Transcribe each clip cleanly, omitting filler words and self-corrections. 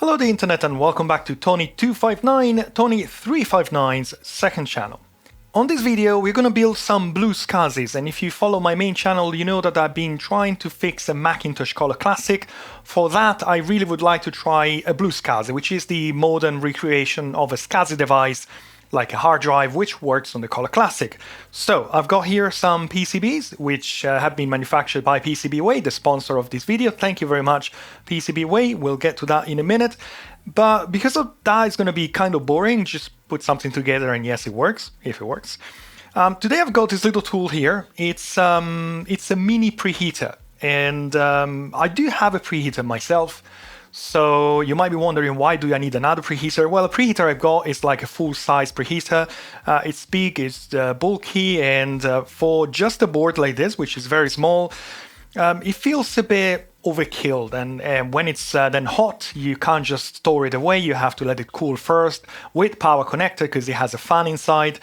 Hello the internet and welcome back to Tony359's second channel. On this video we're going to build some BlueSCSIs, and if you follow my main channel you know that I've been trying to fix a Macintosh Color Classic. For that I really would like to try a BlueSCSI, which is the modern recreation of a SCSI device like a hard drive which works on the Color Classic. So I've got here some PCBs which have been manufactured by PCBWay, the sponsor of this video. Thank you very much PCBWay, we'll get to that in a minute. But because of that it's going to be kind of boring, just put something together and yes, it works, if it works. Today I've got this little tool here. It's a mini preheater, and I do have a preheater myself. So you might be wondering, why do I need another preheater? Well, the preheater I've got is like a full-size preheater. It's big, it's bulky, and for just a board like this, which is very small, it feels a bit overkill. And when it's then hot, you can't just store it away. You have to let it cool first with power connector because it has a fan inside.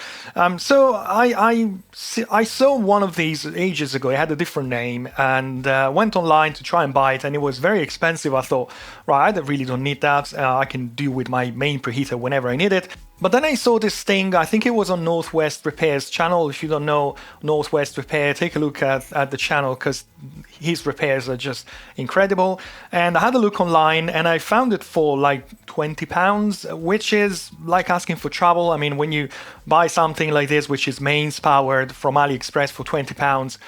So I saw one of these ages ago. It had a different name, and went online to try and buy it, and it was very expensive. I thought, right, I really don't need that. I can do with my main preheater whenever I need it. But then I saw this thing, I think it was on Northwest Repair's channel. If you don't know Northwest Repair, take a look at the channel because his repairs are just incredible. And I had a look online and I found it for like £20, which is like asking for trouble. I mean, when you buy something like this, which is mains powered from AliExpress for £20,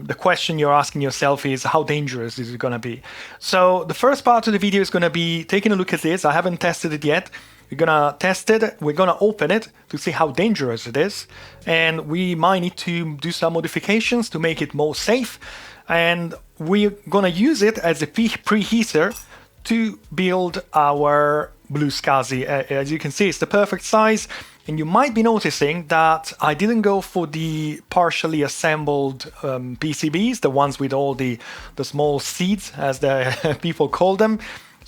the question you're asking yourself is, how dangerous is it going to be? So the first part of the video is going to be taking a look at this. I haven't tested it yet. We're gonna test it, we're gonna open it to see how dangerous it is, and we might need to do some modifications to make it more safe, and we're gonna use it as a preheater to build our BlueSCSI. As you can see, it's the perfect size, and you might be noticing that I didn't go for the partially assembled PCBs, the ones with all the small seeds, as the people call them.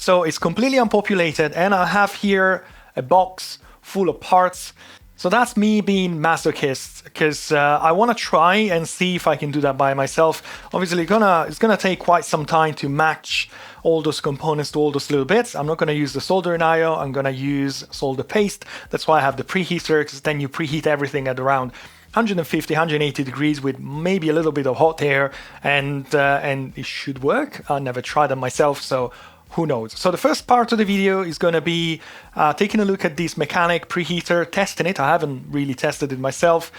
So it's completely unpopulated, and I have here a box full of parts. So that's me being masochist, because I want to try and see if I can do that by myself. Obviously, it's gonna take quite some time to match all those components to all those little bits. I'm not going to use the soldering iron, I'm going to use solder paste. That's why I have the preheater, because then you preheat everything at around 150, 180 degrees with maybe a little bit of hot air, and it should work. I never tried them myself, so who knows? So the first part of the video is going to be taking a look at this mechanic preheater, testing it. I haven't really tested it myself.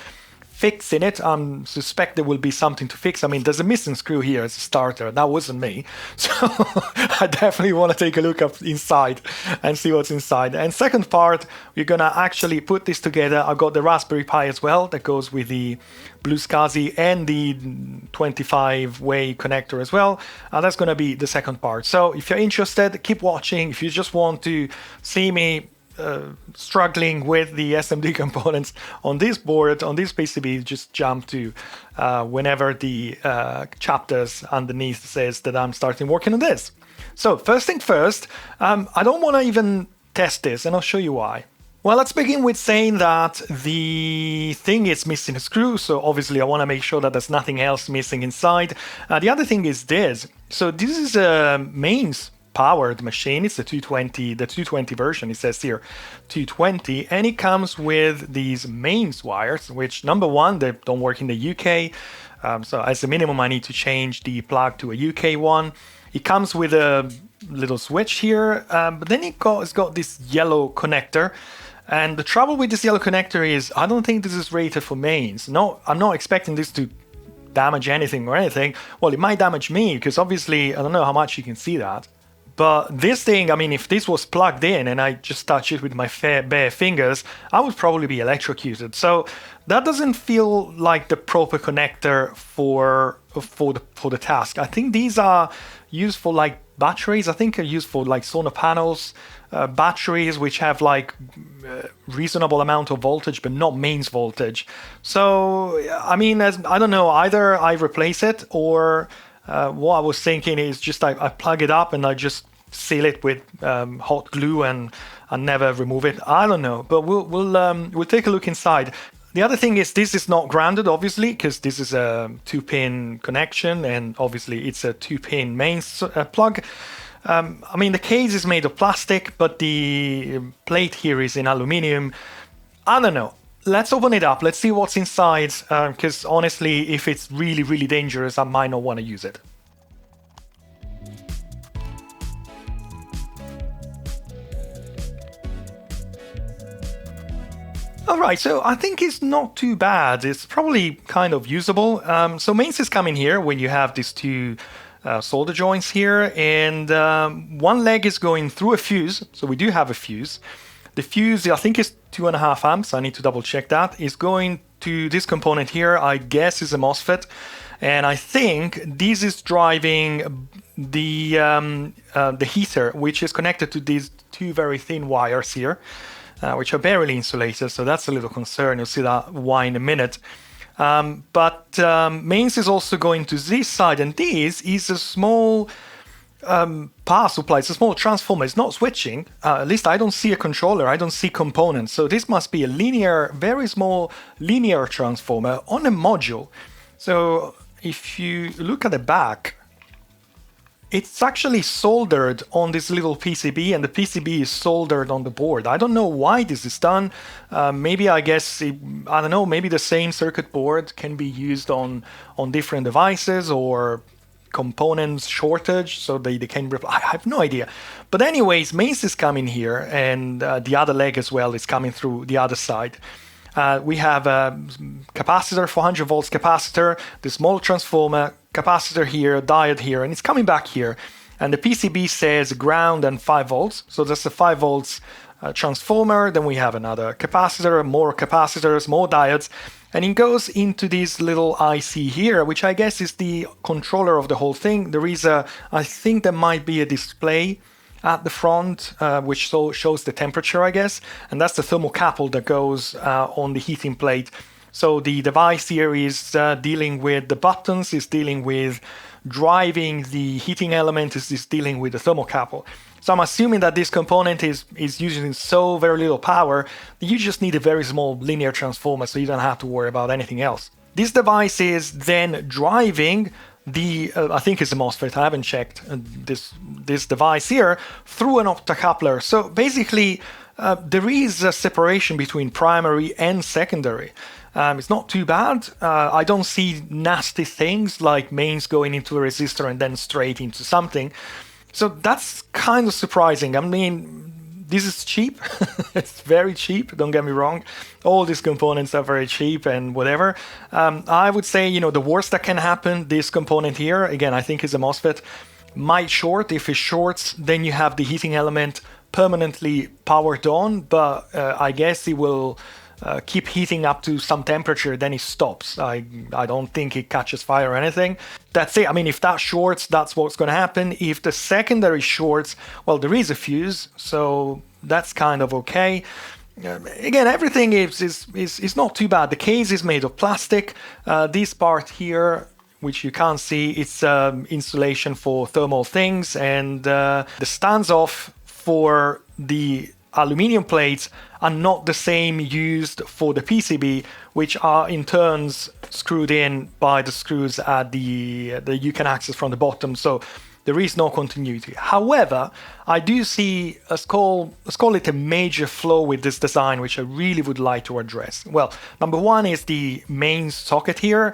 Fixing it. I suspect there will be something to fix. I mean, there's a missing screw here as a starter. That wasn't me. So I definitely want to take a look up inside and see what's inside. And second part, we're going to actually put this together. I've got the Raspberry Pi as well that goes with the BlueSCSI and the 25-way connector as well. That's going to be the second part. So if you're interested, keep watching. If you just want to see me struggling with the SMD components on this board, on this PCB, just jump to whenever the chapters underneath says that I'm starting working on this. So first thing first, I don't want to even test this, and I'll show you why. Well, let's begin with saying that the thing is missing a screw, so obviously I want to make sure that there's nothing else missing inside. The other thing is this. So this is a mains powered machine. It's the 220 version. It says here 220, and it comes with these mains wires, which number one, they don't work in the UK. So as a minimum, I need to change the plug to a UK one. It comes with a little switch here, but then it's got this yellow connector. And the trouble with this yellow connector is I don't think this is rated for mains. No, I'm not expecting this to damage anything or anything. Well, it might damage me because obviously I don't know how much you can see that. But this thing, I mean, if this was plugged in and I just touch it with my bare fingers, I would probably be electrocuted. So that doesn't feel like the proper connector for the task. I think these are used for like batteries. I think are used for like solar panels, batteries which have like reasonable amount of voltage, but not mains voltage. So I mean, I don't know. Either I replace it or what I was thinking is just I plug it up and I just seal it with hot glue and never remove it. I don't know, but we'll take a look inside. The other thing is this is not grounded, obviously, because this is a 2-pin connection, and obviously it's a 2-pin mains plug. I mean, the case is made of plastic, but the plate here is in aluminium. I don't know. Let's open it up. Let's see what's inside, because honestly, if it's really, really dangerous, I might not want to use it. Alright, so I think it's not too bad. It's probably kind of usable. So mains is coming here when you have these two solder joints here, and one leg is going through a fuse. So we do have a fuse. The fuse, I think, is 2.5 amps. I need to double check that. Is going to this component here, I guess is a MOSFET. And I think this is driving the heater, which is connected to these two very thin wires here. Which are barely insulated, so that's a little concern. You'll see that why in a minute. But mains is also going to this side, and this is a small power supply. It's a small transformer. It's not switching. At least I don't see a controller. I don't see components. So this must be a linear, very small linear transformer on a module. So if you look at the back, it's actually soldered on this little PCB, and the PCB is soldered on the board. I don't know why this is done. Maybe, I guess, I don't know, maybe the same circuit board can be used on different devices, or components shortage, so they can I have no idea. But anyways, mains is coming here, and the other leg as well is coming through the other side. We have a capacitor, 400 volts capacitor, the small transformer, capacitor here, diode here, and it's coming back here. And the PCB says ground and 5 volts. So that's a 5 volts transformer. Then we have another capacitor, more capacitors, more diodes. And it goes into this little IC here, which I guess is the controller of the whole thing. There is I think there might be a display at the front, which shows the temperature, I guess. And that's the thermocouple that goes on the heating plate. So the device here is dealing with the buttons, is dealing with driving the heating element, is dealing with the thermocouple. So I'm assuming that this component is using so very little power that you just need a very small linear transformer, so you don't have to worry about anything else. This device is then driving the, I think it's a MOSFET, I haven't checked this device here, through an optocoupler. So basically, there is a separation between primary and secondary. It's not too bad. I don't see nasty things like mains going into a resistor and then straight into something. So that's kind of surprising. I mean, this is cheap. It's very cheap, don't get me wrong. All these components are very cheap and whatever. I would say, you know, the worst that can happen, this component here, again, I think is a MOSFET, might short. If it shorts, then you have the heating element permanently powered on, but I guess it will keep heating up to some temperature, then it stops. I don't think it catches fire or anything. That's it. I mean, if that shorts, that's what's going to happen. If the secondary shorts, well, there is a fuse, so that's kind of okay. Again, everything is not too bad. The case is made of plastic. This part here, which you can't see, it's insulation for thermal things, and the stands-off for the aluminium plates are not the same used for the PCB, which are in turns screwed in by the screws at the you can access from the bottom, so there is no continuity. However, I do see, let's call it a major flaw with this design, which I really would like to address. Well, number one is the main socket here.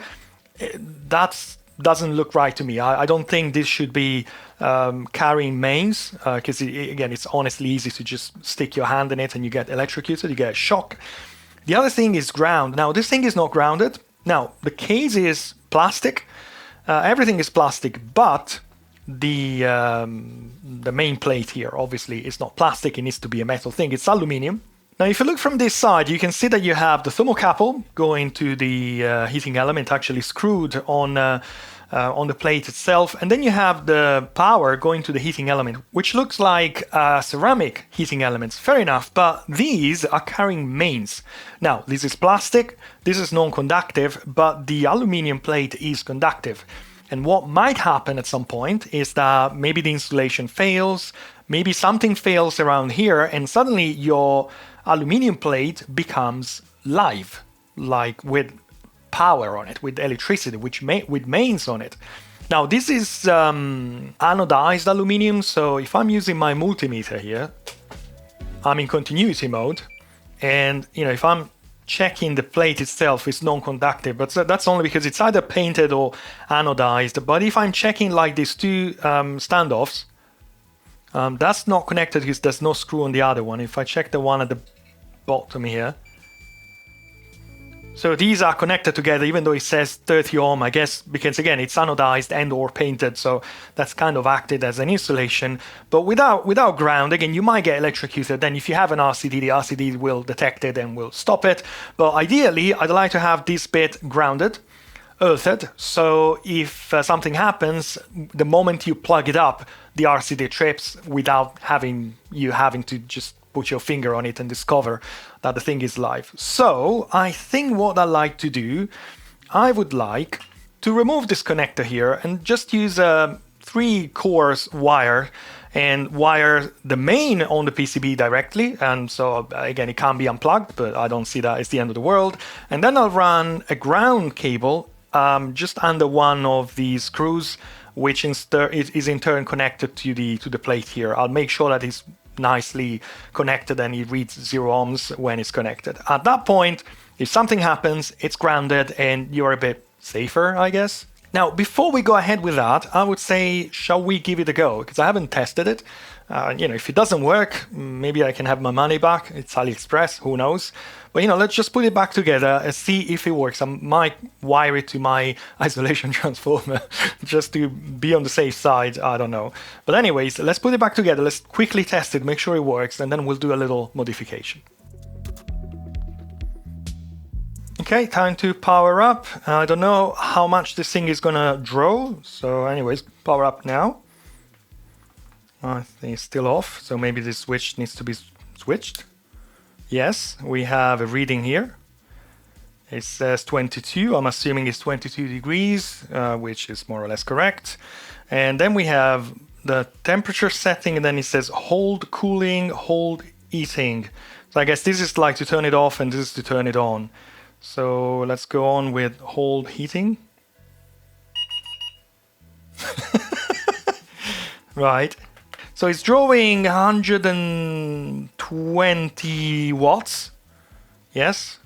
That doesn't look right to me. I don't think this should be carrying mains, because again, it's honestly easy to just stick your hand in it and you get electrocuted, you get a shock. The other thing is ground. Now, this thing is not grounded. Now, the case is plastic. Everything is plastic, but the main plate here, obviously, is not plastic. It needs to be a metal thing. It's aluminium. Now, if you look from this side, you can see that you have the thermocouple going to the heating element, actually screwed on the plate itself, and then you have the power going to the heating element, which looks like ceramic heating elements. Fair enough, but these are carrying mains. Now, this is plastic, this is non-conductive, but the aluminium plate is conductive. And what might happen at some point is that maybe the insulation fails, maybe something fails around here, and suddenly your aluminium plate becomes live, like with power on it, with electricity, with mains on it. Now this is anodized aluminum, so if I'm using my multimeter here, I'm in continuity mode, and if I'm checking the plate itself, it's non-conductive, but that's only because it's either painted or anodized. But if I'm checking like these two standoffs, that's not connected because there's no screw on the other one. If I check the one at the bottom here, so these are connected together, even though it says 30 ohm, I guess, because again, it's anodized and or painted, so that's kind of acted as an insulation. But without ground, again, you might get electrocuted. Then if you have an RCD, the RCD will detect it and will stop it. But ideally, I'd like to have this bit grounded, earthed, so if something happens, the moment you plug it up, the RCD trips without having to just put your finger on it and discover that the thing is live. So I think what I like to do, I would like to remove this connector here and just use a 3-course wire and wire the main on the PCB directly. And so again, it can be unplugged, but I don't see that as the end of the world. And then I'll run a ground cable just under one of these screws, which is in turn connected to the plate here. I'll make sure that it's nicely connected and it reads 0 ohms when it's connected. At that point, if something happens, it's grounded and you're a bit safer, I guess. Now, before we go ahead with that, I would say, shall we give it a go? Because I haven't tested it. If it doesn't work, maybe I can have my money back. It's AliExpress, who knows? But let's just put it back together and see if it works. I might wire it to my isolation transformer just to be on the safe side. I don't know. But anyways, let's put it back together. Let's quickly test it, make sure it works, and then we'll do a little modification. Okay, time to power up. I don't know how much this thing is gonna draw. So anyways, power up now. I think it's still off, so maybe this switch needs to be switched. Yes, we have a reading here. It says 22. I'm assuming it's 22 degrees, which is more or less correct. And then we have the temperature setting, and then it says hold cooling, hold heating. So I guess this is like to turn it off, and this is to turn it on. So let's go on with hold heating. Right. So it's drawing 120 watts. Yes.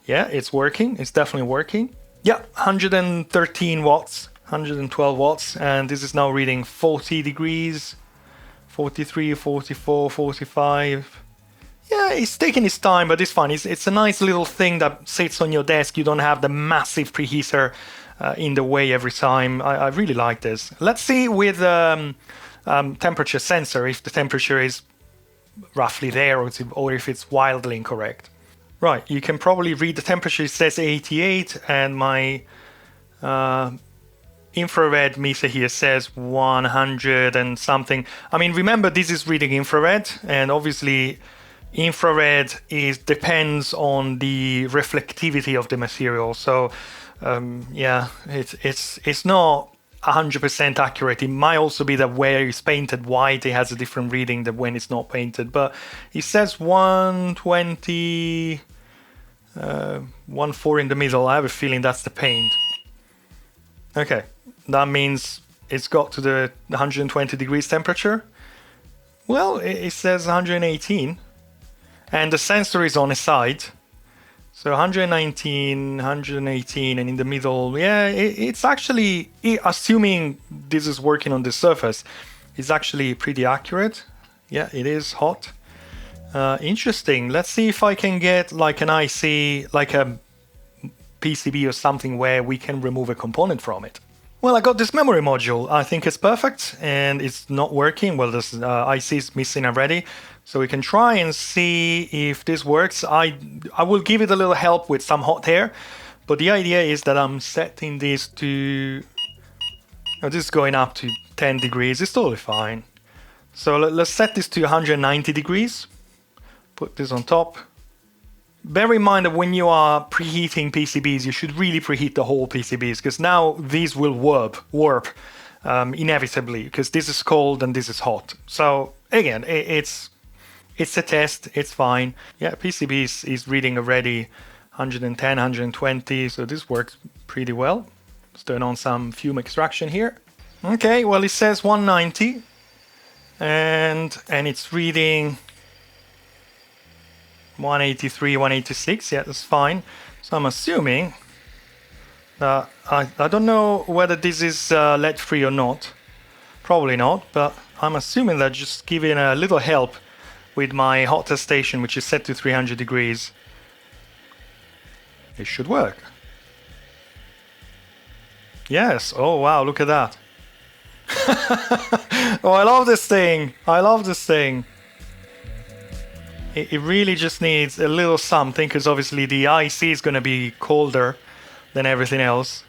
Yeah, it's working. It's definitely working. Yeah, 113 watts, 112 watts. And this is now reading 40 degrees, 43, 44, 45. Yeah, it's taking its time, but it's fine. It's a nice little thing that sits on your desk. You don't have the massive preheater in the way every time. I really like this. Let's see with temperature sensor if the temperature is roughly there or if it's wildly incorrect. Right, you can probably read the temperature. It says 88, and my infrared meter here says 100 and something. I mean, remember, this is reading infrared, and obviously infrared depends on the reflectivity of the material. So yeah, it's not 100% accurate. It might also be that where it's painted white, it has a different reading than when it's not painted. But it says 120, 1.4 in the middle. I have a feeling that's the paint. Okay, that means it's got to the 120 degrees temperature. Well, it says 118. And the sensor is on its side. So 119, 118, and in the middle, yeah, it's actually, assuming this is working on the surface, it's actually pretty accurate. Yeah, it is hot. Interesting. Let's see if I can get like an IC, like a PCB or something where we can remove a component from it. Well, I got this memory module. I think it's perfect, and it's not working. Well, this IC is missing already. So we can try and see if this works. I will give it a little help with some hot air, but the idea is that I'm setting this to... Oh, this is going up to 10 degrees. It's totally fine. So let's set this to 190 degrees. Put this on top. Bear in mind that when you are preheating PCBs, you should really preheat the whole PCBs, because now these will warp inevitably, because this is cold and this is hot. So again, it's a test, it's fine. Yeah, PCB is reading already 110, 120, so this works pretty well. Let's turn on some fume extraction here. Okay, well it says 190 and it's reading 183, 186. Yeah, that's fine. So I'm assuming that I don't know whether this is lead free or not. Probably not, but I'm assuming that just giving a little help with my hot test station, which is set to 300 degrees, it should work. Yes. Oh wow, look at that. Oh, I love this thing. I love this thing. It really just needs a little something, because obviously the IC is going to be colder than everything else.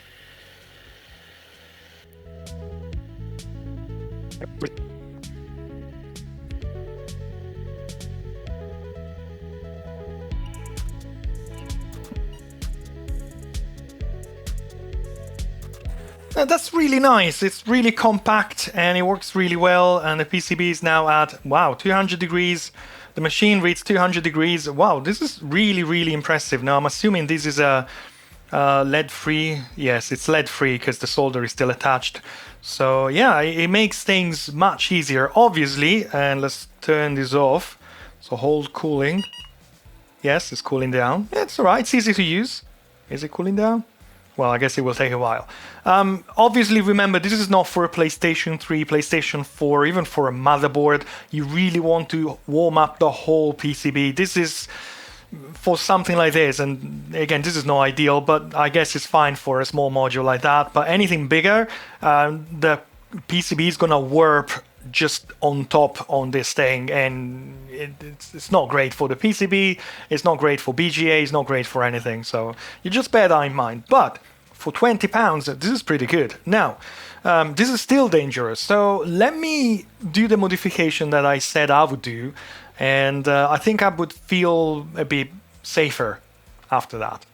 That's really nice. It's really compact and it works really well, and the PCB is now at, wow, 200 degrees. The machine reads 200 degrees. Wow, this is really, really impressive. Now I'm assuming this is a lead-free. Yes, it's lead-free because the solder is still attached. So yeah, it makes things much easier, obviously. And let's turn this off. So hold cooling. Yes, it's cooling down. It's all right. It's easy to use. Is it cooling down? Well, I guess it will take a while. Obviously, remember, this is not for a PlayStation 3, PlayStation 4, even for a motherboard. You really want to warm up the whole PCB. This is for something like this. And again, this is not ideal, but I guess it's fine for a small module like that. But anything bigger, the PCB is going to warp just on top on this thing, and it's not great for the PCB, it's not great for BGA, it's not great for anything, so you just bear that in mind. But for £20, this is pretty good. Now, this is still dangerous, so let me do the modification that I said I would do, and I think I would feel a bit safer after that.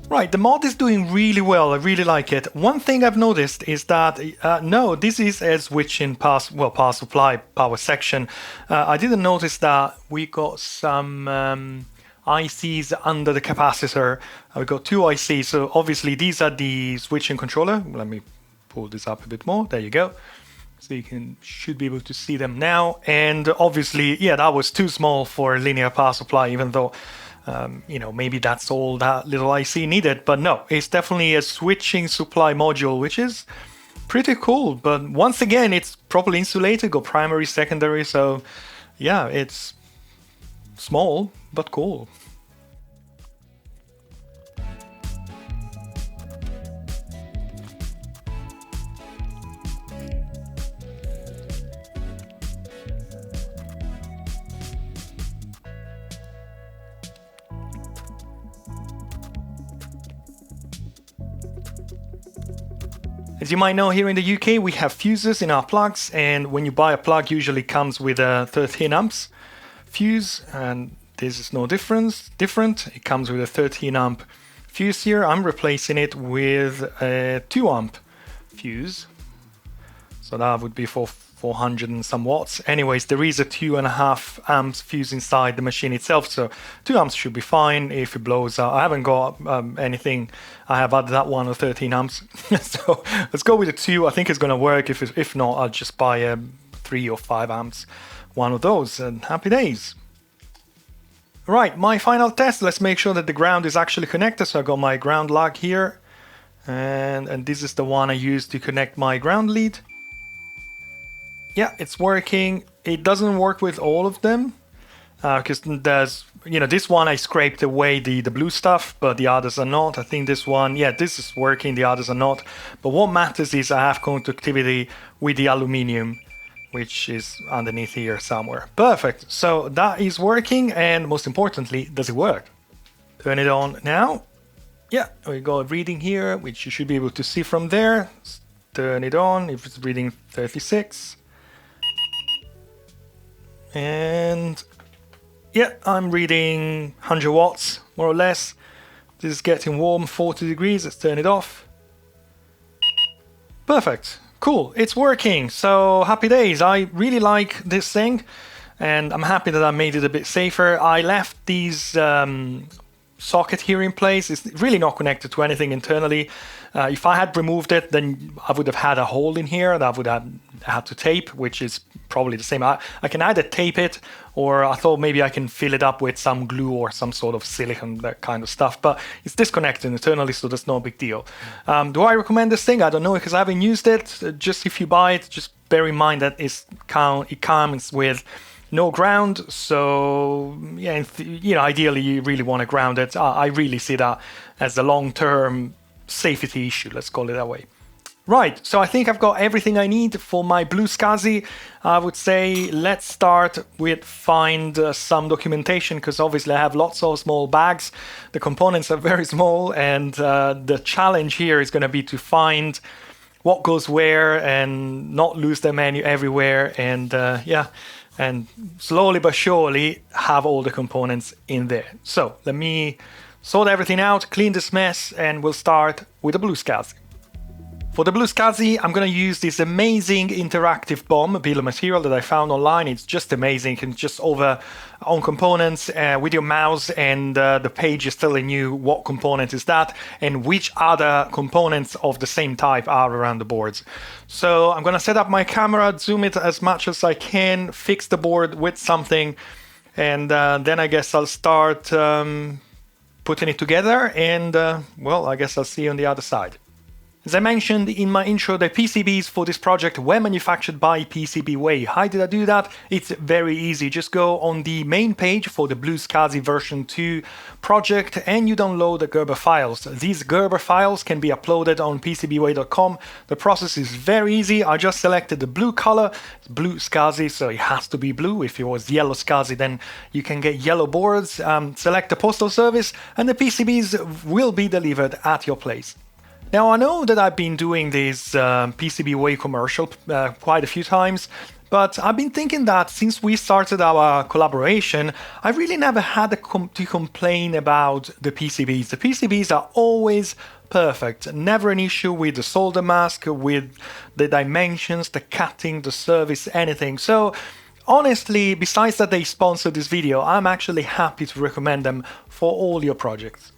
Right, the mod is doing really well. I really like it. One thing I've noticed is that, no, this is a switching power supply, power section. I didn't notice that we got some ICs under the capacitor. We got two ICs, so obviously these are the switching controller. Let me pull this up a bit more. There you go. So you should be able to see them now. And obviously, yeah, that was too small for a linear power supply, even though maybe that's all that little IC needed, but no, it's definitely a switching supply module, which is pretty cool. But once again, it's properly insulated, got primary, secondary, so yeah, it's small, but cool. As you might know, here in the UK, we have fuses in our plugs, and when you buy a plug, usually comes with a 13 amps fuse, and this is no different. It comes with a 13 amp fuse here. I'm replacing it with a 2 amp fuse. So that would be for 400 and some watts. Anyways, there is a 2.5 amps fuse inside the machine itself, so 2 amps should be fine. If it blows out, I haven't got anything. I have added that one or 13 amps. So let's go with the 2. I think it's going to work. If not, I'll just buy a 3 or 5 amps, one of those, and happy days. Right, my final test. Let's make sure that the ground is actually connected. So I got my ground lag here, and this is the one I use to connect my ground lead. Yeah, it's working. It doesn't work with all of them because there's, this one I scraped away the blue stuff, but the others are not. I think this one, yeah, this is working, the others are not. But what matters is I have conductivity with the aluminium, which is underneath here somewhere. Perfect. So that is working, and most importantly, does it work? Turn it on now. Yeah, we got a reading here, which you should be able to see from there. Turn it on if it's reading 36. And yeah, I'm reading 100 watts, more or less. This is getting warm, 40 degrees. Let's turn it off. Perfect. Cool, it's working. So happy days. I really like this thing, and I'm happy that I made it a bit safer. I left these socket here in place. It's really not connected to anything internally. If I had removed it, then I would have had a hole in here that I would have had to tape, which is probably the same. I can either tape it, or I thought maybe I can fill it up with some glue or some sort of silicone, that kind of stuff. But it's disconnected internally, so that's no big deal. Do I recommend this thing? I don't know, because I haven't used it. Just if you buy it, just bear in mind that it comes with no ground, so yeah, ideally you really want to ground it. I really see that as a long-term safety issue, let's call it that way. Right, so I think I've got everything I need for my BlueSCSI. I would say let's start with find some documentation, because obviously I have lots of small bags. The components are very small, and the challenge here is going to be to find what goes where and not lose them everywhere, and and slowly but surely have all the components in there. So let me sort everything out, clean this mess, and we'll start with the BlueSCSI. For the BlueSCSI, I'm going to use this amazing interactive BOM bill of material that I found online. It's just amazing. You can just over on components with your mouse, and the page is telling you what component is that and which other components of the same type are around the boards. So I'm going to set up my camera, zoom it as much as I can, fix the board with something, and then I guess I'll start putting it together, and well, I guess I'll see you on the other side. As I mentioned in my intro, the PCBs for this project were manufactured by PCBWay. How did I do that? It's very easy. Just go on the main page for the BlueSCSI version 2 project and you download the Gerber files. These Gerber files can be uploaded on PCBWay.com. The process is very easy. I just selected the blue color, BlueSCSI, so it has to be blue. If it was yellow SCSI, then you can get yellow boards. Select the postal service and the PCBs will be delivered at your place. Now, I know that I've been doing this PCBWay commercial quite a few times, but I've been thinking that since we started our collaboration, I really never had to complain about the PCBs. The PCBs are always perfect, never an issue with the solder mask, with the dimensions, the cutting, the service, anything. So honestly, besides that they sponsored this video, I'm actually happy to recommend them for all your projects.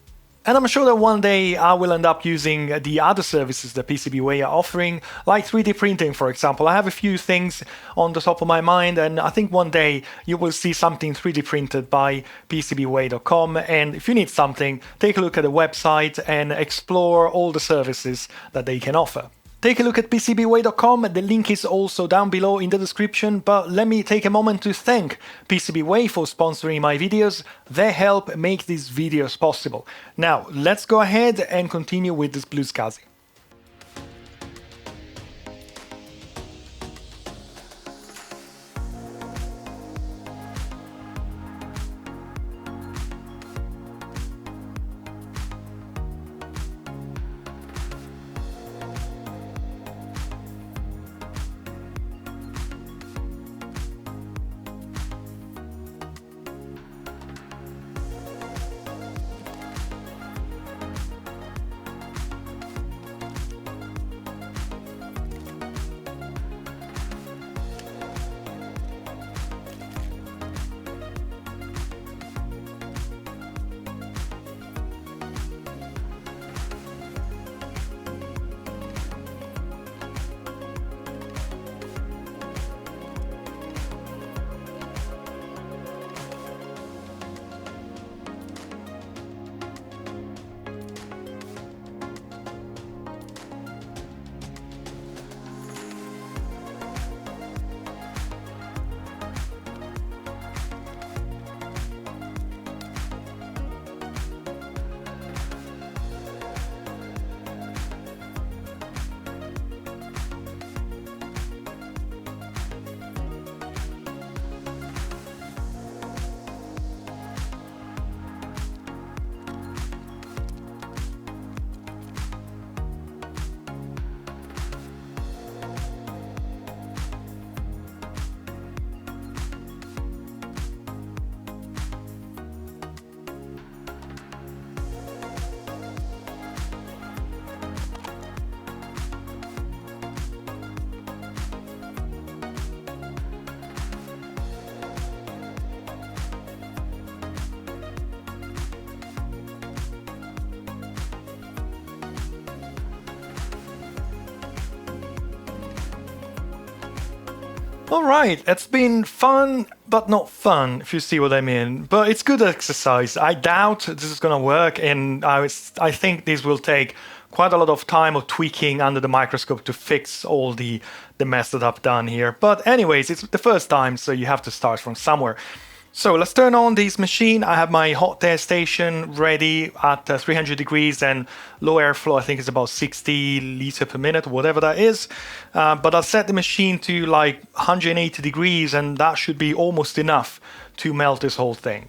And I'm sure that one day I will end up using the other services that PCBWay are offering, like 3D printing, for example. I have a few things on the top of my mind, and I think one day you will see something 3D printed by PCBWay.com. And if you need something, take a look at the website and explore all the services that they can offer. Take a look at PCBWay.com, the link is also down below in the description, but let me take a moment to thank PCBWay for sponsoring my videos. They help make these videos possible. Now, let's go ahead and continue with this BlueSCSI. Alright, it's been fun, but not fun, if you see what I mean. But it's good exercise. I doubt this is gonna work, and I think this will take quite a lot of time of tweaking under the microscope to fix all the mess that I've done here. But anyways, it's the first time, so you have to start from somewhere. So let's turn on this machine. I have my hot air station ready at 300 degrees and low airflow. I think it's about 60 liters per minute, whatever that is. But I'll set the machine to like 180 degrees, and that should be almost enough to melt this whole thing.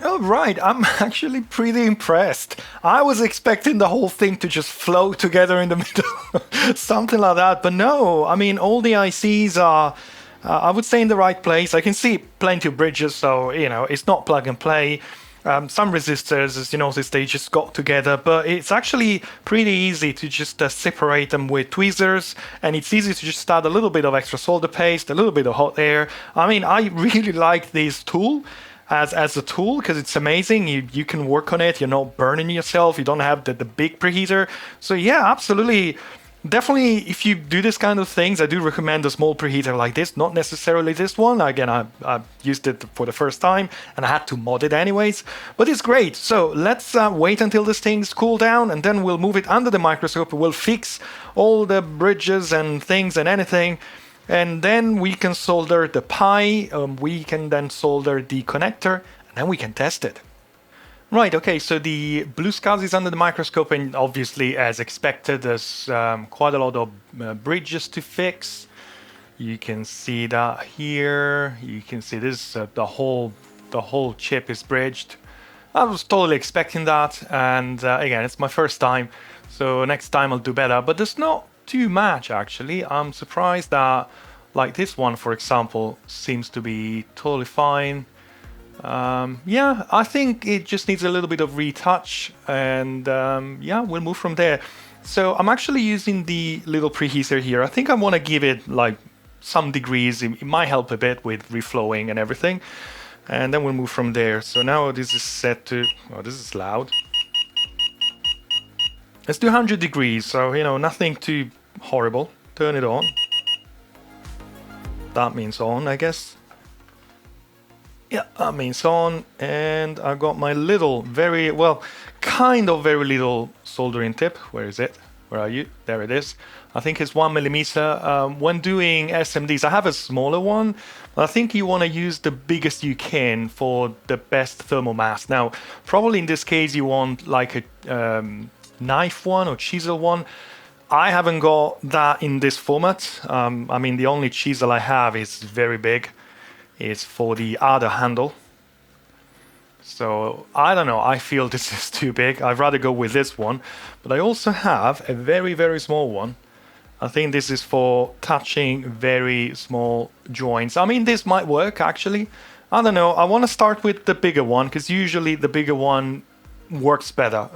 Oh, right, I'm actually pretty impressed. I was expecting the whole thing to just float together in the middle, something like that, but no. I mean, all the ICs are, I would say, in the right place. I can see plenty of bridges, so, you know, it's not plug and play. Some resistors, as you notice, they just got together, but it's actually pretty easy to just separate them with tweezers, and it's easy to just add a little bit of extra solder paste, a little bit of hot air. I mean, I really like this tool as a tool because it's amazing. You can work on it, you're not burning yourself, you don't have the big preheater. So yeah, absolutely. Definitely, if you do this kind of things, I do recommend a small preheater like this, not necessarily this one. Again, I used it for the first time and I had to mod it anyways, but it's great. So let's wait until this thing's cool down, and then we'll move it under the microscope. We'll fix all the bridges and things and anything, and then we can solder the Pi, we can then solder the connector, and then we can test it. Right, okay, so the BlueSCSI is under the microscope, and obviously, as expected, there's quite a lot of bridges to fix. You can see that here. You can see this, the whole chip is bridged. I was totally expecting that, and again, it's my first time, so next time I'll do better. But there's not too much, actually. I'm surprised that, like this one, for example, seems to be totally fine. Yeah, I think it just needs a little bit of retouch, and yeah, we'll move from there. So I'm actually using the little preheater here. I think I want to give it like some degrees. It might help a bit with reflowing and everything, and then we'll move from there. So now this is set to, oh, this is loud. Let's do 100 degrees, so, you know, nothing too horrible. Turn it on. That means on, I guess. Yeah, that means on, and I got my little, very, well, kind of very little soldering tip. Where is it? Where are you? There it is. I think it's 1 millimeter. When doing SMDs, I have a smaller one, but I think you want to use the biggest you can for the best thermal mass. Now, probably in this case, you want like a knife one or chisel one. I haven't got that in this format. I mean, the only chisel I have is very big. It's for the other handle. So I don't know, I feel this is too big. I'd rather go with this one. But I also have a very, very small one. I think this is for touching very small joints. I mean, this might work actually. I don't know, I want to start with the bigger one because usually the bigger one works better.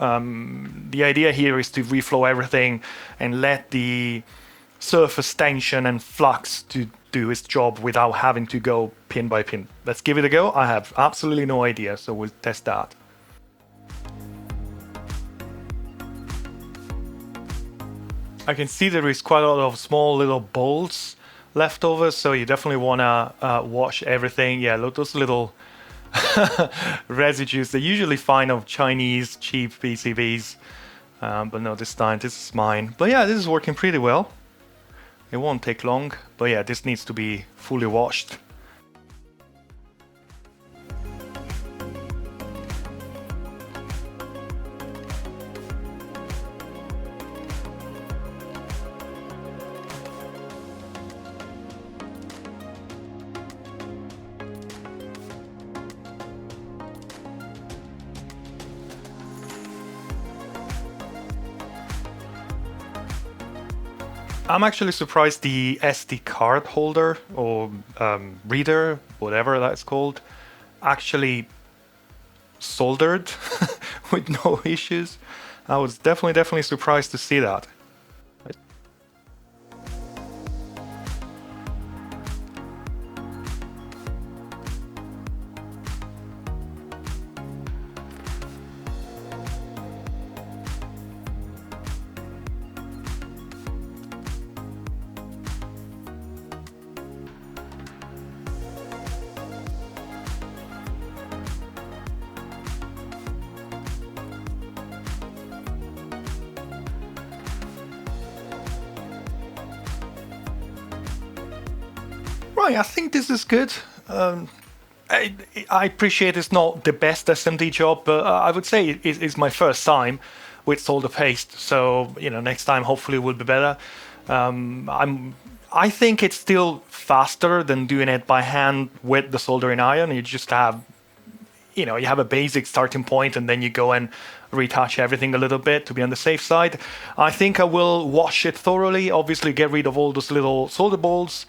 The idea here is to reflow everything and let the surface tension and flux to do its job without having to go pin by pin. Let's give it a go. I have absolutely no idea, so we'll test that. I can see there is quite a lot of small little bolts left over, so you definitely want to wash everything. Yeah, look, those little residues, they usually find of Chinese cheap PCBs, but no, this time this is mine. But yeah, this is working pretty well. It won't take long, but yeah, this needs to be fully washed. I'm actually surprised the SD card holder or reader, whatever that's called, actually soldered with no issues. I was definitely surprised to see that. Right, I think this is good. I appreciate it's not the best SMD job, but I would say it's my first time with solder paste. So next time hopefully will be better. I think it's still faster than doing it by hand with the soldering iron. You just have you have a basic starting point and then you go and retouch everything a little bit to be on the safe side. I think I will wash it thoroughly, obviously get rid of all those little solder balls,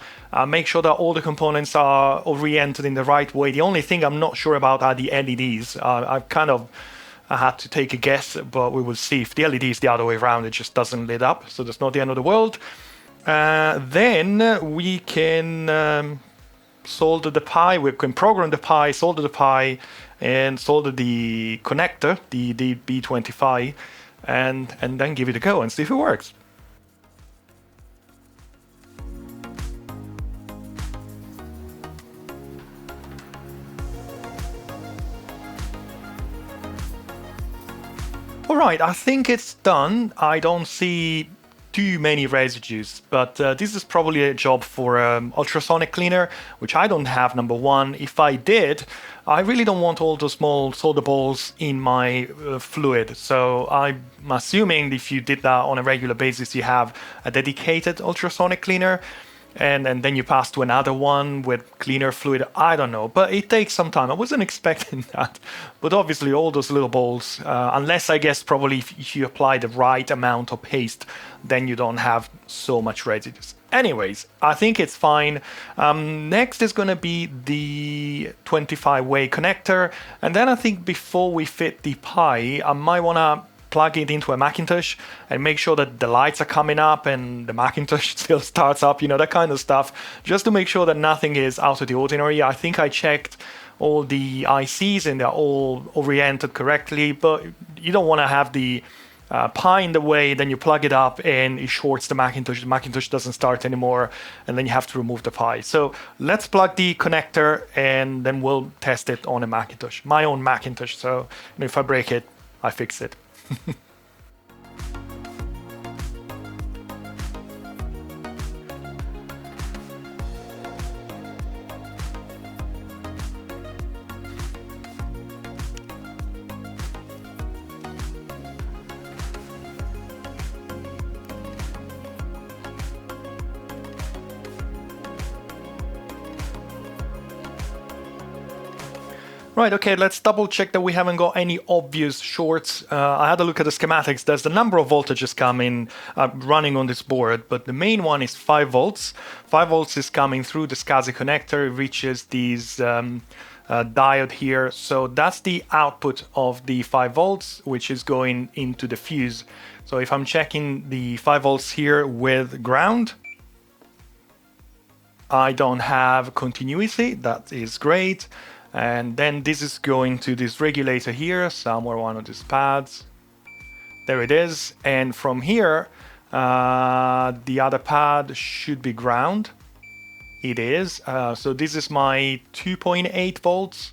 make sure that all the components are oriented in the right way. The only thing I'm not sure about are the LEDs. I had to take a guess, but we will see. If the LED is the other way around, it just doesn't lit up, so that's not the end of the world. Then we can solder the Pi, we can program the Pi, solder the Pi, and solder the connector, the B25, and then give it a go and see if it works. Alright, I think it's done. I don't see too many residues, but this is probably a job for ultrasonic cleaner, which I don't have, number one. If I did, I really don't want all those small solder balls in my fluid. So I'm assuming if you did that on a regular basis, you have a dedicated ultrasonic cleaner. And then you pass to another one with cleaner fluid. I don't know, but it takes some time. I wasn't expecting that. But obviously all those little balls, unless I guess probably if you apply the right amount of paste, then you don't have so much residues. Anyways, I think it's fine. Next is going to be the 25-way connector. And then I think before we fit the Pi, I might want to plug it into a Macintosh and make sure that the lights are coming up and the Macintosh still starts up, that kind of stuff, just to make sure that nothing is out of the ordinary. I think I checked all the ICs and they're all oriented correctly, but you don't want to have the Pi in the way, then you plug it up and it shorts the Macintosh doesn't start anymore, and then you have to remove the Pi. So let's plug the connector and then we'll test it on a Macintosh, my own Macintosh. So if I break it, I fix it. Right, okay, let's double check that we haven't got any obvious shorts. I had a look at the schematics. There's the number of voltages coming, running on this board, but the main one is 5 volts. 5 volts is coming through the SCSI connector. It reaches these diode here. So that's the output of the 5 volts, which is going into the fuse. So if I'm checking the 5 volts here with ground, I don't have continuity. That is great. And then this is going to this regulator here, somewhere one of these pads. There it is. And from here, the other pad should be ground. It is. So this is my 2.8 volts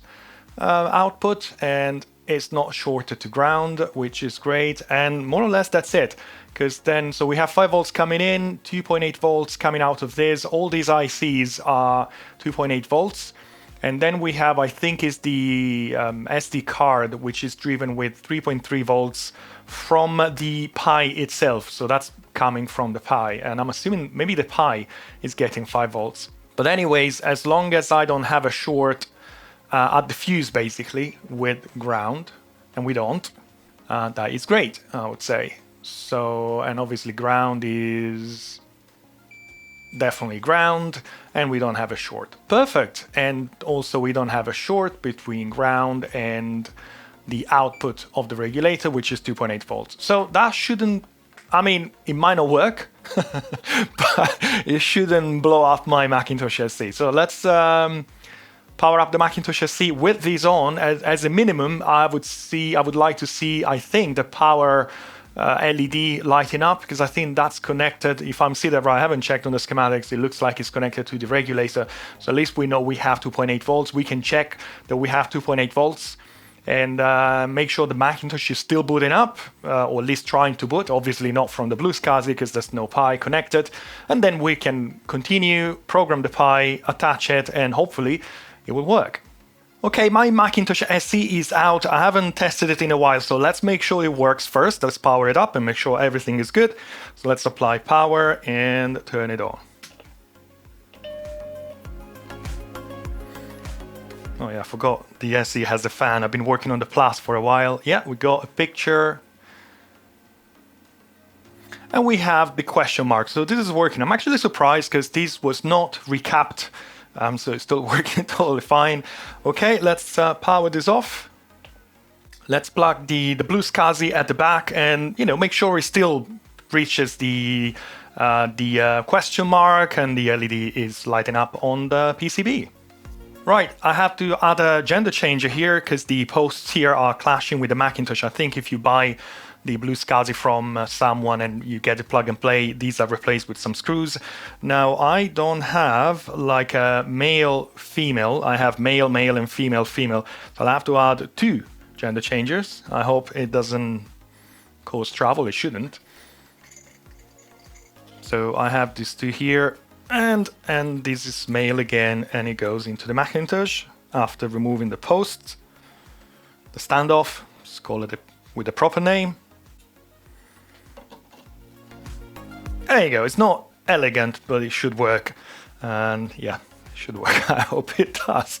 output, and it's not shorted to ground, which is great. And more or less that's it. because then, so we have 5 volts coming in, 2.8 volts coming out of this. All these ICs are 2.8 volts. And then we have, I think, is the SD card, which is driven with 3.3 volts from the Pi itself. So that's coming from the Pi. And I'm assuming maybe the Pi is getting 5 volts. But anyways, as long as I don't have a short at the fuse, basically, with ground, and we don't, that is great, I would say. So, and obviously ground is definitely ground, and we don't have a short. Perfect. And also we don't have a short between ground and the output of the regulator, which is 2.8 volts. So that shouldn't, I mean, it might not work, but it shouldn't blow up my Macintosh SC. So let's power up the Macintosh SC with these on. As a minimum, I would like to see, I think, the power LED lighting up, because I think that's connected. If I'm seeing that right, I haven't checked on the schematics, it looks like it's connected to the regulator. So at least we know we have 2.8 volts. We can check that we have 2.8 volts and make sure the Macintosh is still booting up, or at least trying to boot. Obviously not from the BlueSCSI because there's no Pi connected. And then we can continue, program the Pi, attach it, and hopefully it will work. Okay, my Macintosh SE is out. I haven't tested it in a while, so let's make sure it works first. Let's power it up and make sure everything is good. So let's apply power and turn it on. Oh yeah, I forgot the SE has a fan. I've been working on the Plus for a while. Yeah, we got a picture. And we have the question mark. So this is working. I'm actually surprised because this was not recapped. So it's still working totally fine. Okay, let's power this off. Let's plug the BlueSCSI at the back, and make sure it still reaches the question mark and the LED is lighting up on the PCB. Right, I have to add a gender changer here because the posts here are clashing with the Macintosh. I think if you buy the BlueSCSI from someone and you get it plug and play, these are replaced with some screws. Now I don't have like a male female. I have male male and female female, so I'll have to add 2 gender changers. I hope it doesn't cause trouble. It shouldn't. So I have these 2 here, and this is male again, and it goes into the Macintosh after removing the posts, the standoff. Let's call it with the proper name. There you go. It's not elegant, but it should work. And yeah, it should work. I hope it does.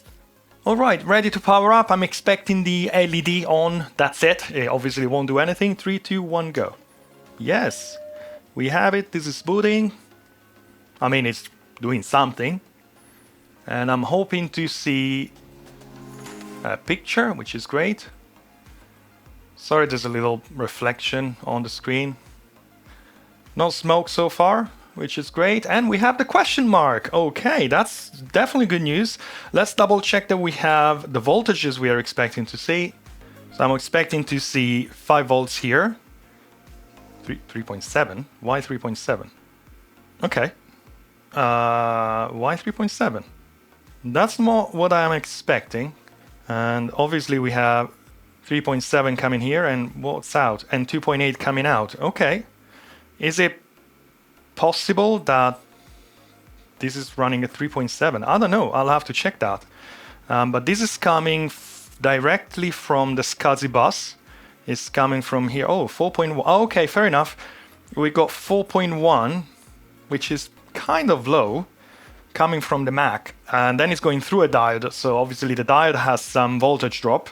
All right, ready to power up. I'm expecting the LED on. That's it. It obviously won't do anything. 3, 2, 1, go. Yes, we have it. This is booting. I mean, it's doing something. And I'm hoping to see a picture, which is great. Sorry, there's a little reflection on the screen. No smoke so far, which is great. And we have the question mark. Okay, that's definitely good news. Let's double check that we have the voltages we are expecting to see. So I'm expecting to see 5 volts here. 3.7. Why 3.7? Okay. Why 3.7? That's not what I'm expecting. And obviously we have 3.7 coming here, and what's out? And 2.8 coming out. Okay. Is it possible that this is running at 3.7? I don't know. I'll have to check that. But this is coming directly from the SCSI bus. It's coming from here. Oh, 4.1. Oh, okay, fair enough. We got 4.1, which is kind of low, coming from the Mac. And then it's going through a diode. So obviously the diode has some voltage drop.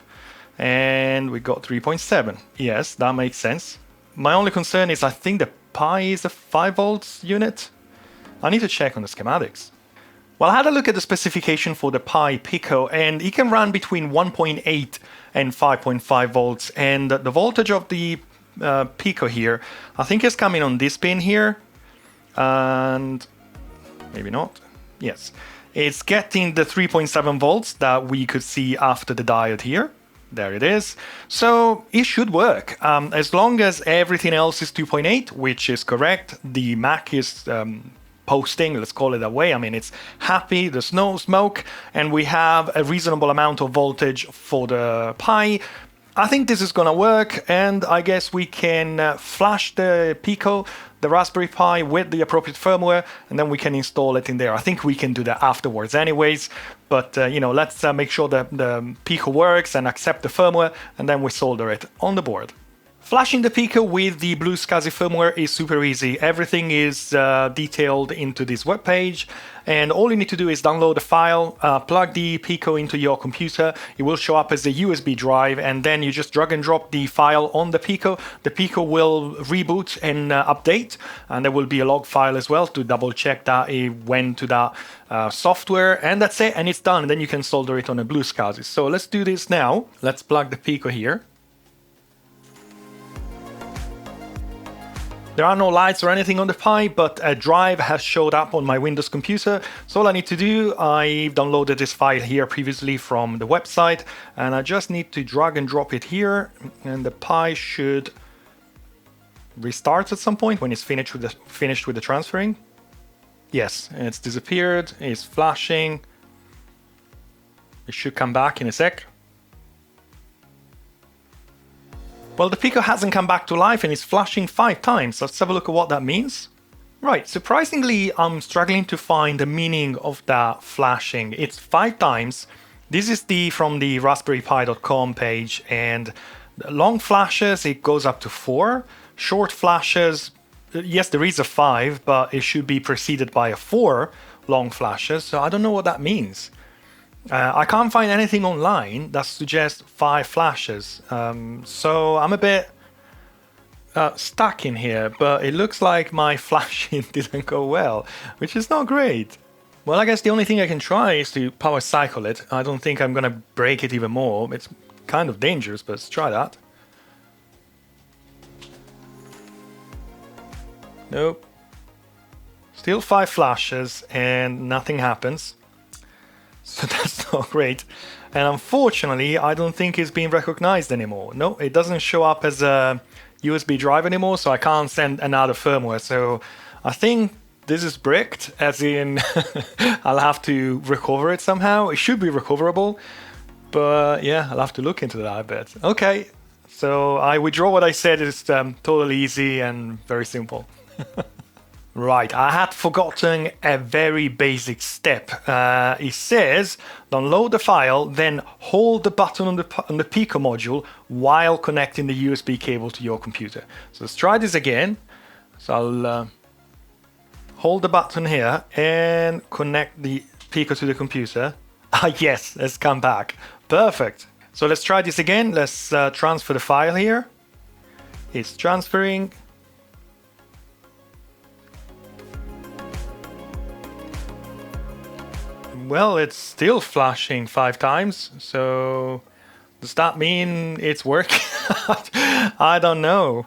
And we got 3.7. Yes, that makes sense. My only concern is I think the Pi is a 5 volts unit. I need to check on the schematics. Well, I had a look at the specification for the Pi Pico, and it can run between 1.8 and 5.5 volts. And the voltage of the Pico here, I think is coming on this pin here. And maybe not. Yes. It's getting the 3.7 volts that we could see after the diode here. There it is. So it should work. As long as everything else is 2.8, which is correct. The Mac is posting, let's call it that way. I mean, it's happy, there's no smoke, and we have a reasonable amount of voltage for the Pi. I think this is gonna work, and I guess we can flash the Pico, the Raspberry Pi with the appropriate firmware, and then we can install it in there. I think we can do that afterwards anyways, but you know, let's make sure that the Pico works and accept the firmware, and then we solder it on the board. Flashing the Pico with the BlueSCSI firmware is super easy. Everything is detailed into this webpage, and all you need to do is download the file, plug the Pico into your computer. It will show up as a USB drive, and then you just drag and drop the file on the Pico. The Pico will reboot and update, and there will be a log file as well to double check that it went to that software, and that's it, and it's done. And then you can solder it on a BlueSCSI. So let's do this now. Let's plug the Pico here. There are no lights or anything on the Pi, but a drive has showed up on my Windows computer. So all I need to do, I downloaded this file here previously from the website, and I just need to drag and drop it here, and the Pi should restart at some point when it's finished with the transferring. Yes, it's disappeared, it's flashing. It should come back in a sec. Well, the Pico hasn't come back to life and it's flashing 5 times. Let's have a look at what that means. Right, surprisingly, I'm struggling to find the meaning of that flashing. It's 5 times. This is from the raspberrypi.com page, and long flashes, it goes up to 4. Short flashes, yes, there is a 5, but it should be preceded by a 4 long flashes. So I don't know what that means. I can't find anything online that suggests 5 flashes, so I'm a bit stuck in here, but it looks like my flashing didn't go well, which is not great. Well, I guess the only thing I can try is to power cycle it. I don't think I'm gonna break it even more. It's kind of dangerous, but let's try that. Nope. Still 5 flashes and nothing happens. So that's not great. And unfortunately, I don't think it's being recognized anymore. No, it doesn't show up as a USB drive anymore, so I can't send another firmware. So I think this is bricked, as in I'll have to recover it somehow. It should be recoverable, but yeah, I'll have to look into that, I bet. Okay, so I withdraw what I said. It's totally easy and very simple. Right, I had forgotten a very basic step. It says download the file, then hold the button on the Pico module while connecting the USB cable to your computer. So let's try this again. So I'll hold the button here and connect the Pico to the computer. Ah, yes, it's come back. Perfect. So let's try this again. Let's transfer the file here. It's transferring. Well, it's still flashing 5 times, so does that mean it's working? I don't know.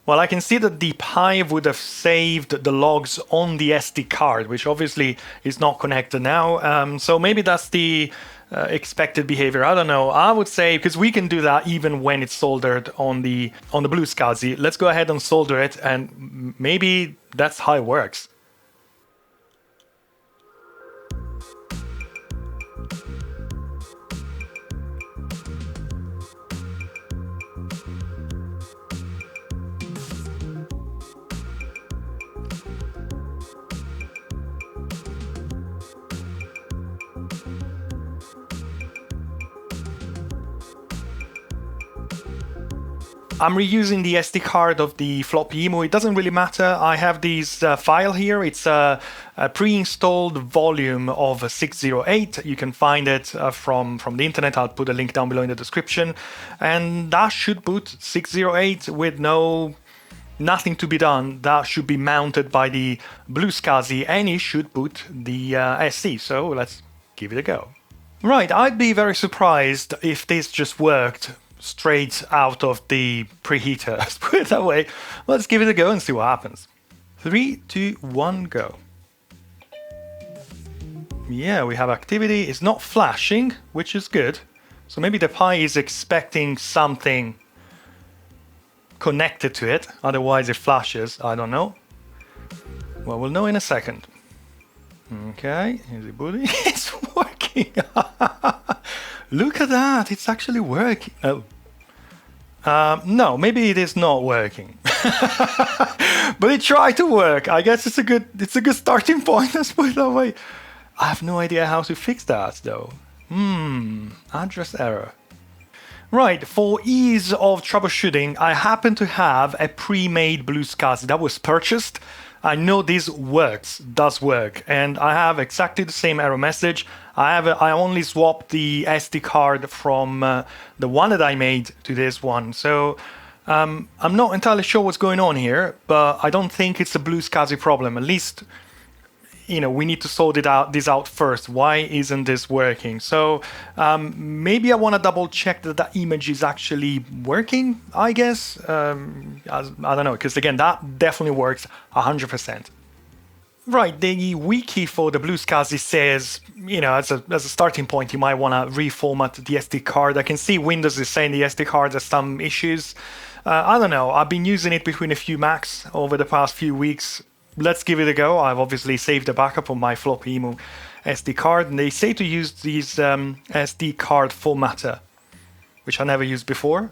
Well, I can see that the Pi would have saved the logs on the SD card, which obviously is not connected now. So maybe that's the expected behavior. I don't know. I would say, because we can do that even when it's soldered on the BlueSCSI. Let's go ahead and solder it, and maybe that's how it works. I'm reusing the SD card of the floppy emu. It doesn't really matter. I have this file here. It's a pre-installed volume of 608. You can find it from the internet. I'll put a link down below in the description. And that should boot 608 with nothing to be done. That should be mounted by the BlueSCSI, and it should boot the SC. So let's give it a go. Right, I'd be very surprised if this just worked straight out of the preheater. Let's put it that way. Let's give it a go and see what happens. 3, 2, 1, go. Yeah, we have activity. It's not flashing, which is good. So maybe the Pi is expecting something connected to it. Otherwise it flashes. I don't know. Well, we'll know in a second. Okay, here's the booty. It's working. Look at that, it's actually working. Oh. No, maybe it is not working. But it tried to work. I guess it's a good starting point, let's put it that way. I have no idea how to fix that though. Address error. Right, for ease of troubleshooting, I happen to have a pre-made BlueSCSI that was purchased. I know this does work, and I have exactly the same error message. I only swapped the SD card from the one that I made to this one. So I'm not entirely sure what's going on here, but I don't think it's a BlueSCSI problem. At least, we need to sort this out first. Why isn't this working? So maybe I want to double check that the image is actually working, I guess. I don't know, because again, that definitely works 100%. Right, the wiki for the BlueSCSI says, as a starting point, you might want to reformat the SD card. I can see Windows is saying the SD card has some issues. I don't know, I've been using it between a few Macs over the past few weeks. Let's give it a go. I've obviously saved a backup on my floppy emu SD card, and they say to use these SD card formatter, which I never used before.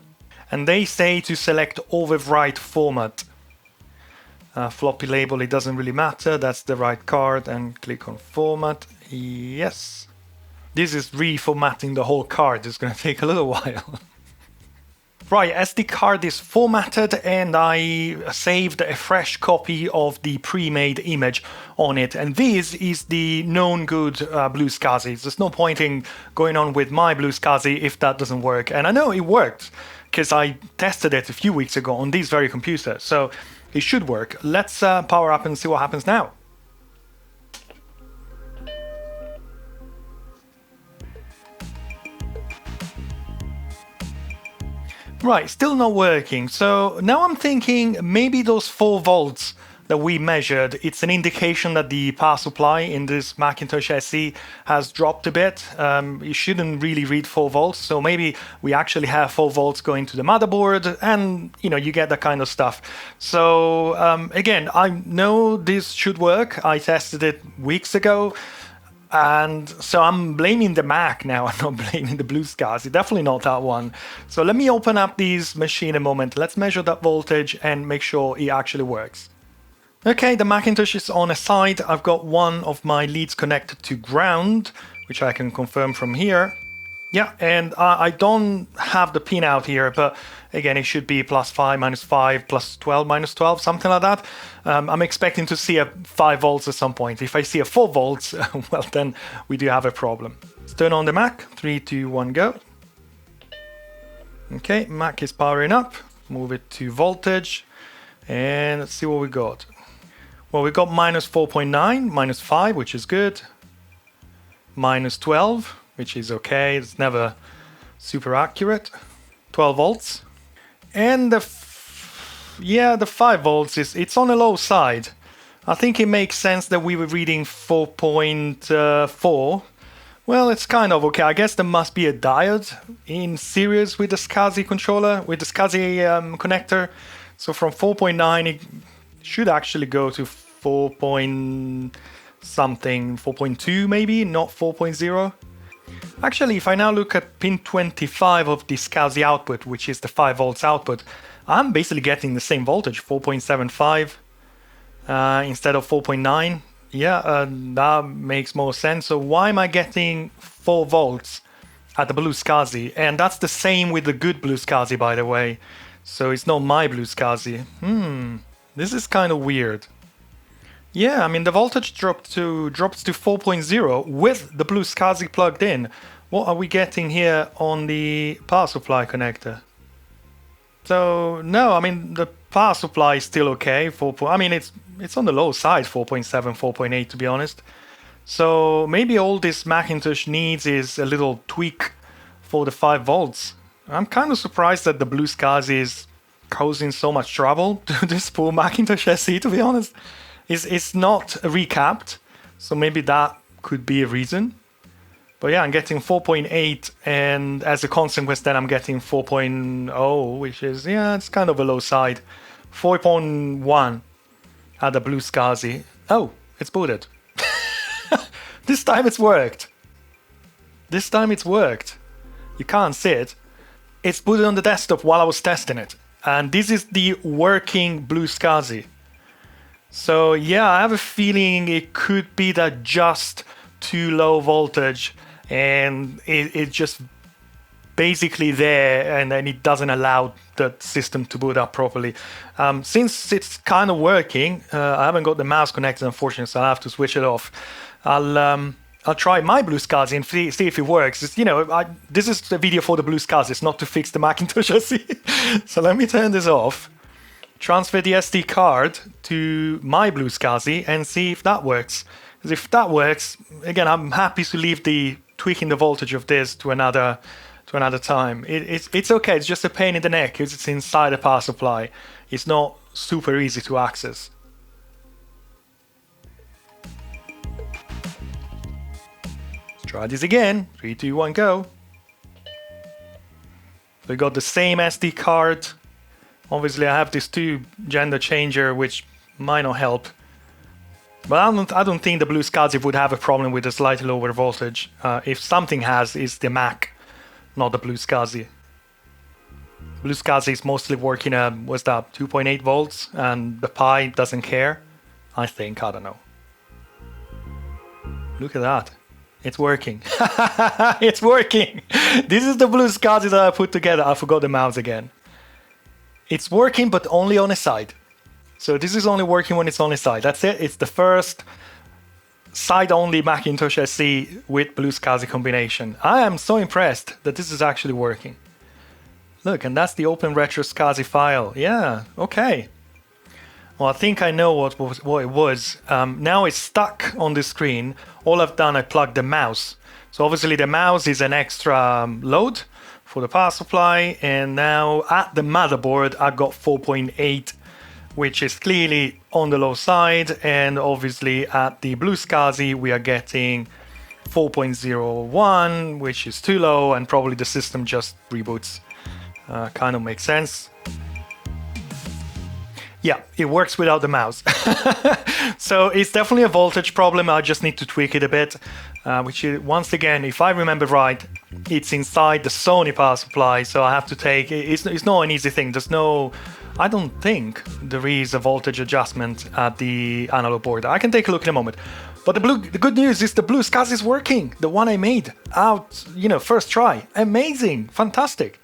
And they say to select overwrite format. Floppy label, it doesn't really matter. That's the right card, and click on format. Yes. This is reformatting the whole card. It's going to take a little while. Right, SD card is formatted, and I saved a fresh copy of the pre-made image on it. And this is the known good BlueSCSI. There's no point in going on with my BlueSCSI if that doesn't work. And I know it worked because I tested it a few weeks ago on this very computer. So it should work. Let's power up and see what happens now. Right, still not working. So now I'm thinking maybe those 4 volts that we measured, it's an indication that the power supply in this Macintosh SE has dropped a bit. It shouldn't really read 4 volts, so maybe we actually have 4 volts going to the motherboard, and you get that kind of stuff. So again, I know this should work. I tested it weeks ago. And so I'm blaming the Mac now, I'm not blaming the BlueSCSI, definitely not that one. So let me open up this machine a moment, let's measure that voltage and make sure it actually works. Okay, the Macintosh is on a side, I've got one of my leads connected to ground, which I can confirm from here. Yeah, and I don't have the pin out here, but again, it should be +5, -5, +12, -12, something like that. I'm expecting to see a 5 volts at some point. If I see a 4 volts, well, then we do have a problem. Let's turn on the Mac. 3, 2, 1, go. Okay, Mac is powering up. Move it to voltage, and let's see what we got. Well, we got -4.9, -5, which is good. -12. Which is okay, it's never super accurate. 12 volts. And the 5 volts, it's on the low side. I think it makes sense that we were reading 4.4. Well, it's kind of okay. I guess there must be a diode in series with the SCSI controller, with the SCSI connector. So from 4.9, it should actually go to 4.2 maybe, not 4.0. Actually, if I now look at pin 25 of the SCSI output, which is the 5 volts output, I'm basically getting the same voltage, 4.75 instead of 4.9. Yeah, that makes more sense. So why am I getting 4 volts at the BlueSCSI? And that's the same with the good BlueSCSI, by the way. So it's not my BlueSCSI. This is kind of weird. Yeah, I mean, the voltage drops to 4.0 with the BlueSCSI plugged in. What are we getting here on the power supply connector? So, no, I mean, the power supply is still okay. I mean, it's on the low side, 4.7, 4.8, to be honest. So maybe all this Macintosh needs is a little tweak for the 5 volts. I'm kind of surprised that the BlueSCSI is causing so much trouble to this poor Macintosh SE, to be honest. It's not recapped, so maybe that could be a reason. But yeah, I'm getting 4.8, and as a consequence, then I'm getting 4.0, which is, yeah, it's kind of a low side. 4.1 at the BlueSCSI. Oh, it's booted. This time it's worked. This time it's worked. you can't see it. It's put it on the desktop while I was testing it. And this is the working BlueSCSI. So yeah, I have a feeling it could be that just too low voltage, and it's just basically there, and then it doesn't allow the system to boot up properly. Since it's kind of working, I haven't got the mouse connected, unfortunately, so I'll have to switch it off. I'll try my BlueSCSI and see if it works. It's, you know, this is a video for the BlueSCSI. It's not to fix the Macintosh SE. So let me turn this off, transfer the SD card to my BlueSCSI and see if that works. Because if that works, again, I'm happy to leave the tweaking the voltage of this to another time. It's okay. It's just a pain in the neck because it's inside a power supply. It's not super easy to access. Try this again. 3, 2, 1, go. We got the same SD card. Obviously, I have this 2 gender changer, which might not help. But I don't think the BlueSCSI would have a problem with a slightly lower voltage. If something has, it's the Mac, not the BlueSCSI. BlueSCSI is mostly working at, what's that, 2.8 volts, and the Pi doesn't care. I think, I don't know. Look at that. It's working. It's working. This is the BlueSCSI that I put together. I forgot the mouse again. It's working, but only on a side. So this is only working when it's on a side. That's it. It's the first side-only Macintosh SE with BlueSCSI combination. I am so impressed that this is actually working. Look, and that's the Open Retro SCSI file. Yeah, okay. Well, I think I know what it was. Now it's stuck on the screen. All I've done, I plugged the mouse. So obviously the mouse is an extra load for the power supply. And now at the motherboard, I got 4.8, which is clearly on the low side. And obviously at the BlueSCSI, we are getting 4.01, which is too low. And probably the system just reboots. Kind of makes sense. Yeah, it works without the mouse. So it's definitely a voltage problem. I just need to tweak it a bit. Which is, once again, if I remember right, it's inside the Sony power supply. So I have to take, it's not an easy thing. There's no, I don't think there is a voltage adjustment at the analog board. I can take a look in a moment. But the good news is the BlueSCSI is working. The one I made out, you know, first try. Amazing, fantastic.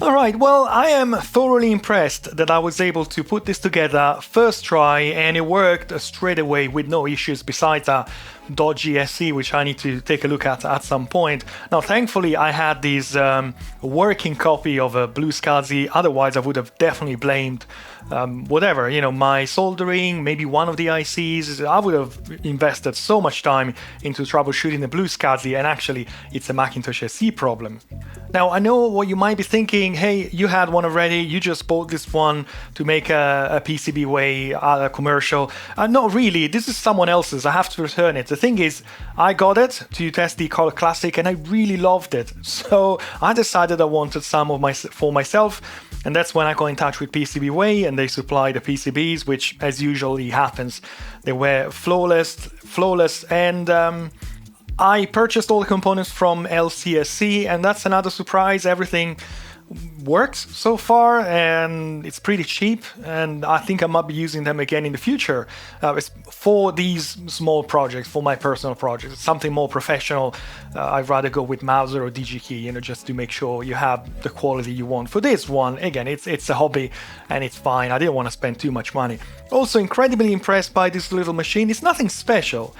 Alright, well, I am thoroughly impressed that I was able to put this together first try, and it worked straight away with no issues besides a dodgy SE, which I need to take a look at some point. Now, thankfully, I had this working copy of a BlueSCSI, otherwise I would have definitely blamed whatever, you know, my soldering, maybe one of the ICs. I would have invested so much time into troubleshooting the BlueSCSI, and actually, it's a Macintosh SE problem. Now, I know what you might be thinking, hey, you had one already, you just bought this one to make a PCBWay commercial. Not really, this is someone else's, I have to return it. The thing is, I got it to test the Color Classic and I really loved it. So I decided I wanted some of for myself, and that's when I got in touch with PCBWay and they supplied the PCBs, which as usually happens, they were flawless, and I purchased all the components from LCSC, and that's another surprise. Everything works so far, and it's pretty cheap, and I think I might be using them again in the future for these small projects, for my personal projects. Something more professional, I'd rather go with Mouser or DigiKey, you know, just to make sure you have the quality you want. For this one, again, it's a hobby and it's fine. I didn't want to spend too much money. Also, incredibly impressed by this little machine. It's nothing special,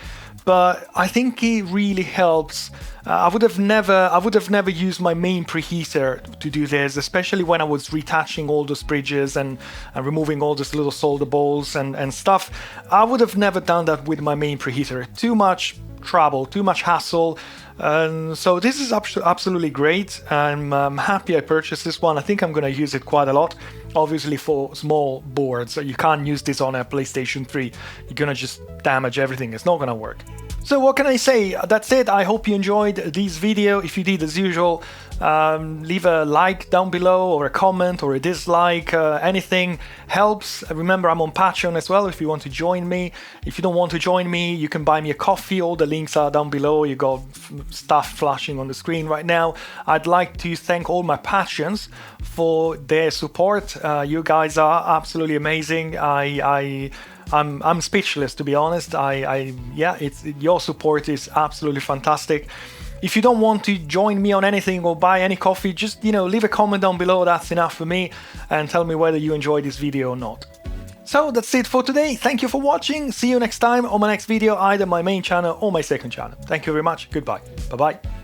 but I think it really helps. I would have never used my main preheater to do this, especially when I was retouching all those bridges and removing all those little solder balls and stuff. I would have never done that with my main preheater. Too much trouble, too much hassle. So this is absolutely great. I'm happy I purchased this one. I think I'm going to use it quite a lot. Obviously for small boards, you can't use this on a PlayStation 3. You're going to just damage everything. It's not going to work. So what can I say? That's it. I hope you enjoyed this video. If you did, as usual, Leave a like down below, or a comment, or a dislike. Anything helps. Remember, I'm on Patreon as well if you want to join me. If you don't want to join me, you can buy me a coffee. All the links are down below. You got stuff flashing on the screen right now. I'd like to thank all my patrons for their support. You guys are absolutely amazing. I'm speechless, to be honest. Yeah, your support is absolutely fantastic. If you don't want to join me on anything or buy any coffee, just, leave a comment down below. That's enough for me, and tell me whether you enjoyed this video or not. So that's it for today. Thank you for watching. See you next time on my next video, either my main channel or my second channel. Thank you very much. Goodbye. Bye-bye.